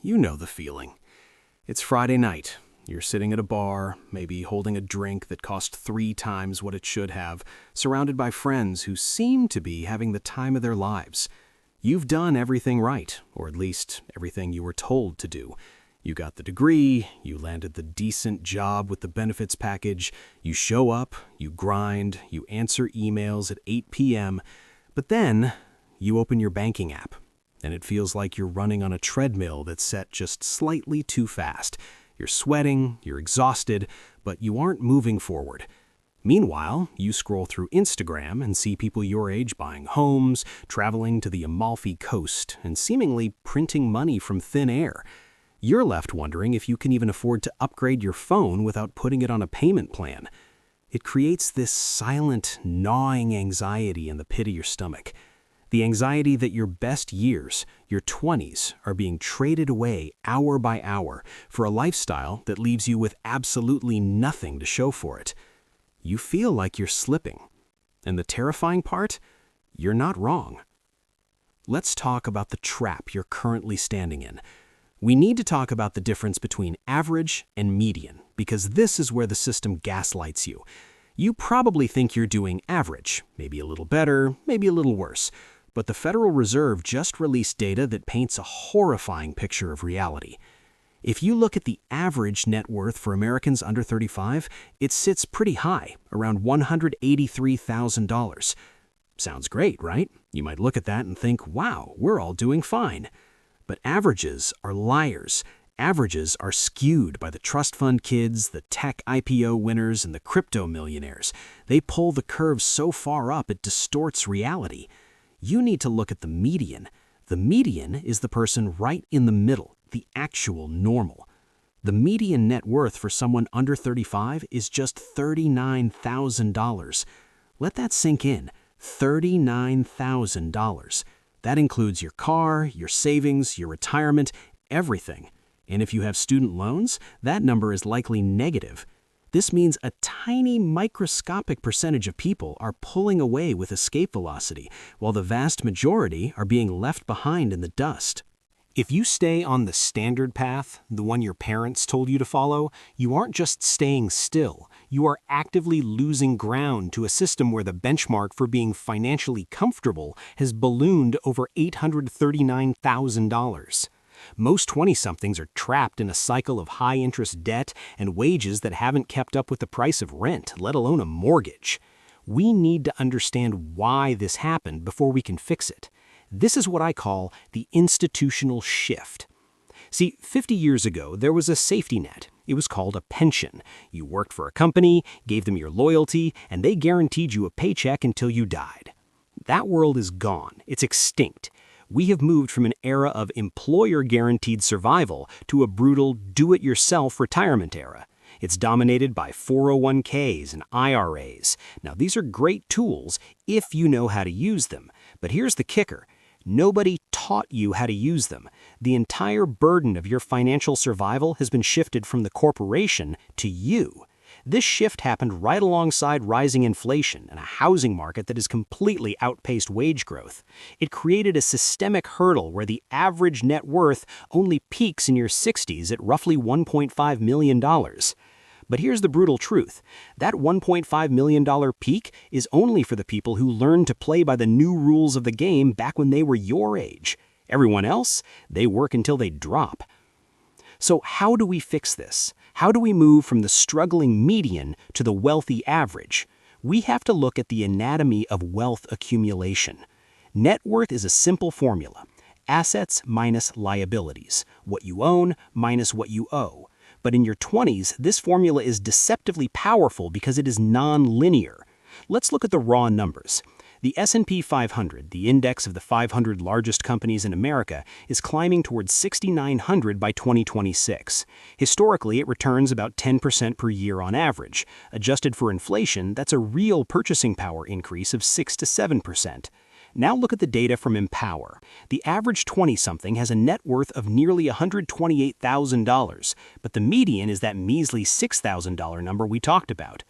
You know the feeling. It's Friday night. You're sitting at a bar, maybe holding a drink that cost 3 times what it should have, surrounded by friends who seem to be having the time of their lives. You've done everything right, or at least everything you were told to do. You got the degree, you landed the decent job with the benefits package, you show up, you grind, you answer emails at 8 p.m., but then you open your banking app, and it feels like you're running on a treadmill that's set just slightly too fast. You're sweating, you're exhausted, but you aren't moving forward. Meanwhile, you scroll through Instagram and see people your age buying homes, traveling to the Amalfi Coast, and seemingly printing money from thin air. You're left wondering if you can even afford to upgrade your phone without putting it on a payment plan. It creates this silent, gnawing anxiety in the pit of your stomach. The anxiety that your best years, your 20s, are being traded away hour by hour for a lifestyle that leaves you with absolutely nothing to show for it. You feel like you're slipping. And the terrifying part? You're not wrong. Let's talk about the trap you're currently standing in. We need to talk about the difference between average and median, because this is where the system gaslights you. You probably think you're doing average, maybe a little better, maybe a little worse. But the Federal Reserve just released data that paints a horrifying picture of reality. If you look at the average net worth for Americans under 35, it sits pretty high, around $183,000. Sounds great, right? You might look at that and think, wow, we're all doing fine. But averages are liars. Averages are skewed by the trust fund kids, the tech IPO winners, and the crypto millionaires. They pull the curve so far up it distorts reality. You need to look at the median. The median is the person right in the middle, the actual normal. The median net worth for someone under 35 is just $39,000. Let that sink in. $39,000. That includes your car, your savings, your retirement, everything. And if you have student loans, that number is likely negative. This means a tiny microscopic percentage of people are pulling away with escape velocity, while the vast majority are being left behind in the dust. If you stay on the standard path, the one your parents told you to follow, you aren't just staying still. You are actively losing ground to a system where the benchmark for being financially comfortable has ballooned over $839,000. Most 20-somethings are trapped in a cycle of high-interest debt and wages that haven't kept up with the price of rent, let alone a mortgage. We need to understand why this happened before we can fix it. This is what I call the institutional shift. See, 50 years ago, there was a safety net. It was called a pension. You worked for a company, gave them your loyalty, and they guaranteed you a paycheck until you died. That world is gone. It's extinct. We have moved from an era of employer-guaranteed survival to a brutal do-it-yourself retirement era. It's dominated by 401ks and IRAs. Now, these are great tools if you know how to use them. But here's the kicker. Nobody taught you how to use them. The entire burden of your financial survival has been shifted from the corporation to you. This shift happened right alongside rising inflation and a housing market that has completely outpaced wage growth. It created a systemic hurdle where the average net worth only peaks in your 60s at roughly $1.5 million. But here's the brutal truth. That $1.5 million peak is only for the people who learned to play by the new rules of the game back when they were your age. Everyone else, they work until they drop. So how do we fix this? How do we move from the struggling median to the wealthy average? We have to look at the anatomy of wealth accumulation. Net worth is a simple formula. Assets minus liabilities. What you own minus what you owe. But in your 20s, this formula is deceptively powerful because it is non-linear. Let's look at the raw numbers. The S&P 500, the index of the 500 largest companies in America, is climbing towards 6,900 by 2026. Historically, it returns about 10% per year on average. Adjusted for inflation, that's a real purchasing power increase of 6 to 7%. Now look at the data from Empower. The average 20-something has a net worth of nearly $128,000, but the median is that measly $6,000 number we talked about.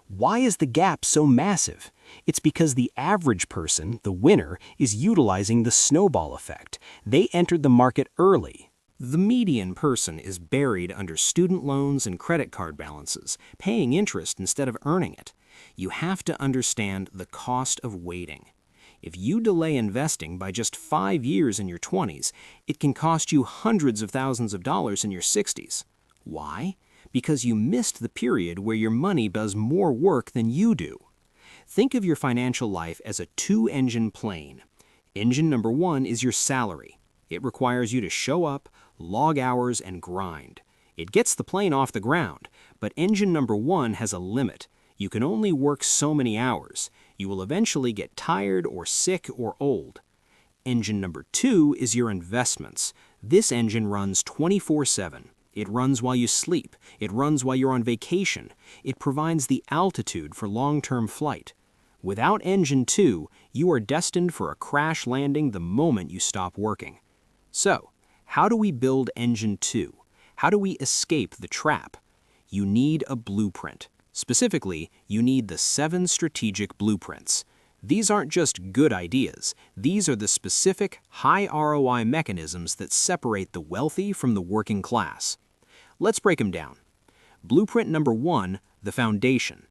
Why is the gap so massive? It's because the average person, the winner, is utilizing the snowball effect. They entered the market early. The median person is buried under student loans and credit card balances, paying interest instead of earning it. You have to understand the cost of waiting. If you delay investing by just 5 years in your 20s, it can cost you hundreds of thousands of dollars in your 60s. Why? Because you missed the period where your money does more work than you do. Think of your financial life as a two-engine plane. Engine number 1 is your salary. It requires you to show up, log hours, and grind. It gets the plane off the ground, but engine number 1 has a limit. You can only work so many hours. You will eventually get tired or sick or old. Engine number 2 is your investments. This engine runs 24/7. It runs while you sleep. It runs while you're on vacation. It provides the altitude for long-term flight. Without engine 2, you are destined for a crash landing the moment you stop working. So, how do we build engine 2? How do we escape the trap? You need a blueprint. Specifically, you need the 7 strategic blueprints. These aren't just good ideas. These are the specific, high ROI mechanisms that separate the wealthy from the working class. Let's break them down. Blueprint number 1, the foundation.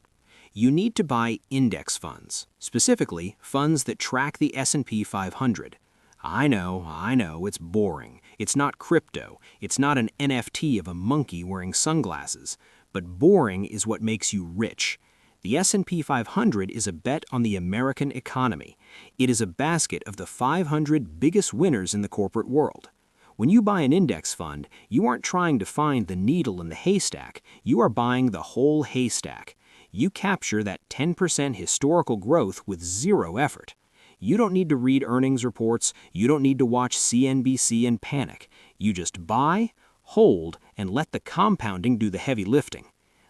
You need to buy index funds, specifically funds that track the S&P 500. I know, it's boring. It's not crypto. It's not an NFT of a monkey wearing sunglasses. But boring is what makes you rich. The S&P 500 is a bet on the American economy. It is a basket of the 500 biggest winners in the corporate world. When you buy an index fund, you aren't trying to find the needle in the haystack. You are buying the whole haystack. You capture that 10% historical growth with zero effort. You don't need to read earnings reports. You don't need to watch CNBC and panic. You just buy, hold, and let the compounding do the heavy lifting.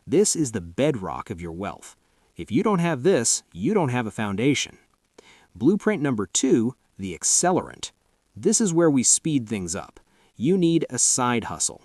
This is the bedrock of your wealth. If you don't have this, you don't have a foundation. Blueprint number 2, the accelerant. This is where we speed things up. You need a side hustle.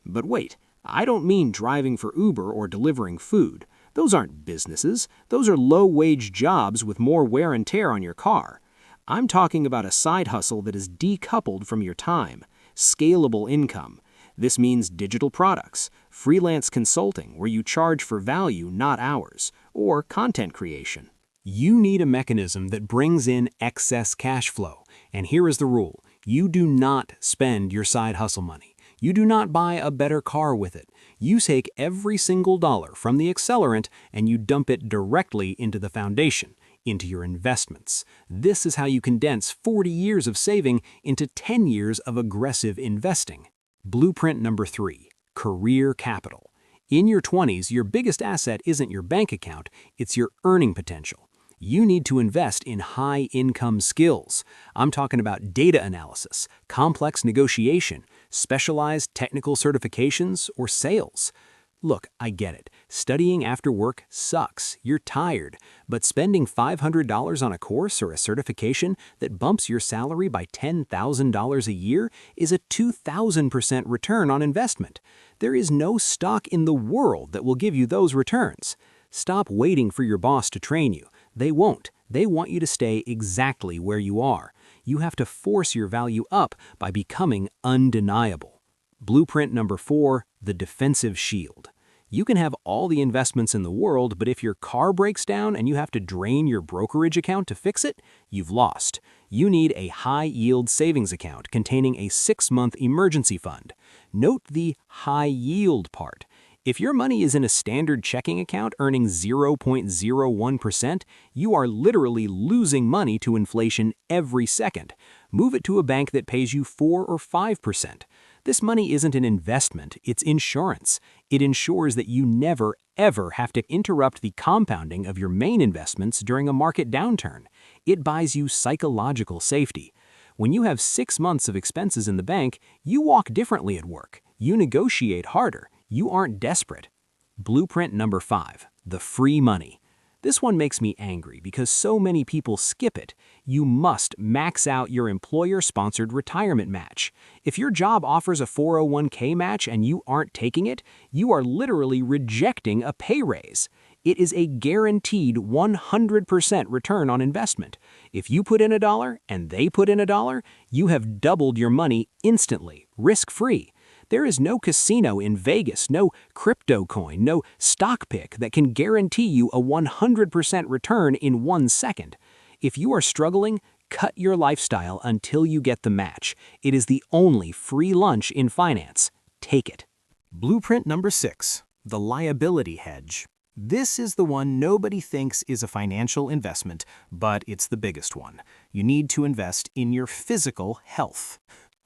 But wait, I don't mean driving for Uber or delivering food. Those aren't businesses. Those are low-wage jobs with more wear and tear on your car. I'm talking about a side hustle that is decoupled from your time. Scalable income. This means digital products, freelance consulting where you charge for value, not hours, or content creation. You need a mechanism that brings in excess cash flow. And here is the rule. You do not spend your side hustle money. You do not buy a better car with it. You take every single dollar from the accelerant and you dump it directly into the foundation, into your investments. This is how you condense 40 years of saving into 10 years of aggressive investing. Blueprint number 3, career capital. In your 20s, your biggest asset isn't your bank account, it's your earning potential. You need to invest in high-income skills. I'm talking about data analysis, complex negotiation, specialized technical certifications, or sales. Look, I get it. Studying after work sucks. You're tired. But spending $500 on a course or a certification that bumps your salary by $10,000 a year is a 2,000% return on investment. There is no stock in the world that will give you those returns. Stop waiting for your boss to train you. They won't. They want you to stay exactly where you are. You have to force your value up by becoming undeniable. Blueprint number 4, the defensive shield. You can have all the investments in the world, but if your car breaks down and you have to drain your brokerage account to fix it, you've lost. You need a high-yield savings account containing a 6-month emergency fund. Note the high-yield part. If your money is in a standard checking account earning 0.01%, you are literally losing money to inflation every second. Move it to a bank that pays you 4 or 5%. This money isn't an investment, it's insurance. It ensures that you never, ever have to interrupt the compounding of your main investments during a market downturn. It buys you psychological safety. When you have 6 months of expenses in the bank, you walk differently at work. You negotiate harder. You aren't desperate. Blueprint number 5, the free money. This one makes me angry because so many people skip it. You must max out your employer-sponsored retirement match. If your job offers a 401k match and you aren't taking it, you are literally rejecting a pay raise. It is a guaranteed 100% return on investment. If you put in $1 and they put in $1, you have doubled your money instantly, risk-free. There is no casino in Vegas, no crypto coin, no stock pick that can guarantee you a 100% return in 1 second. If you are struggling, cut your lifestyle until you get the match. It is the only free lunch in finance. Take it. Blueprint number 6, the liability hedge. This is the one nobody thinks is a financial investment, but it's the biggest one. You need to invest in your physical health.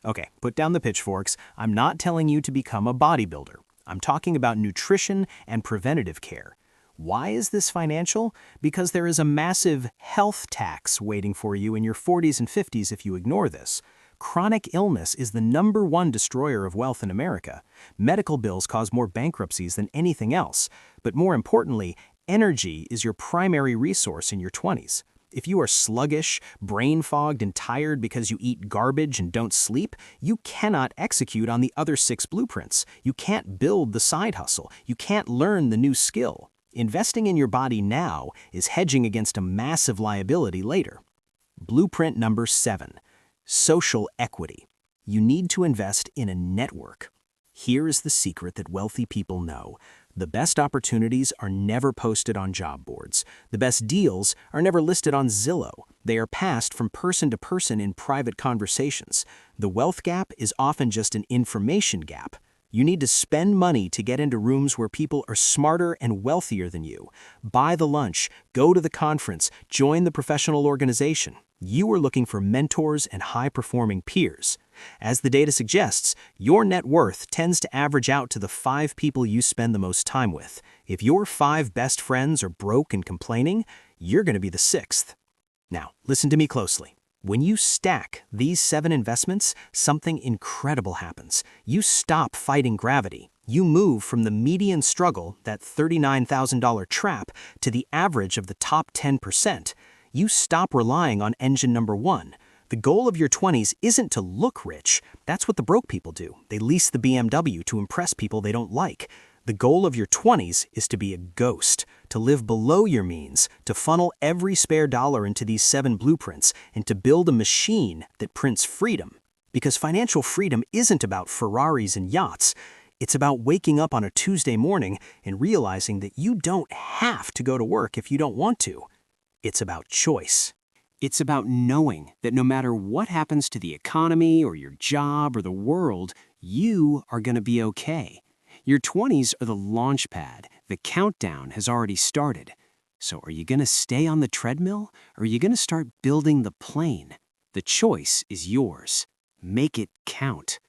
Okay, put down the pitchforks. I'm not telling you to become a bodybuilder. I'm talking about nutrition and preventative care. Why is this financial? Because there is a massive health tax waiting for you in your 40s and 50s if you ignore this. Chronic illness is the #1 destroyer of wealth in America. Medical bills cause more bankruptcies than anything else. But more importantly, energy is your primary resource in your 20s. If you are sluggish, brain-fogged, and tired because you eat garbage and don't sleep, you cannot execute on the other 6 blueprints. You can't build the side hustle. You can't learn the new skill. Investing in your body now is hedging against a massive liability later. Blueprint number 7, social equity. You need to invest in a network. Here is the secret that wealthy people know. The best opportunities are never posted on job boards. The best deals are never listed on Zillow. They are passed from person to person in private conversations. The wealth gap is often just an information gap. You need to spend money to get into rooms where people are smarter and wealthier than you. Buy the lunch, go to the conference, join the professional organization. You are looking for mentors and high-performing peers. As the data suggests, your net worth tends to average out to the 5 people you spend the most time with. If your 5 best friends are broke and complaining, you're going to be the 6th. Now, listen to me closely. When you stack these 7 investments, something incredible happens. You stop fighting gravity. You move from the median struggle, that $39,000 trap, to the average of the top 10%. You stop relying on engine number 1. The goal of your 20s isn't to look rich. That's what the broke people do. They lease the BMW to impress people they don't like. The goal of your 20s is to be a ghost, to live below your means, to funnel every spare dollar into these 7 blueprints, and to build a machine that prints freedom. Because financial freedom isn't about Ferraris and yachts. It's about waking up on a Tuesday morning and realizing that you don't have to go to work if you don't want to. It's about choice. It's about knowing that no matter what happens to the economy or your job or the world, you are going to be okay. Your 20s are the launch pad. The countdown has already started. So are you going to stay on the treadmill or are you going to start building the plane? The choice is yours. Make it count.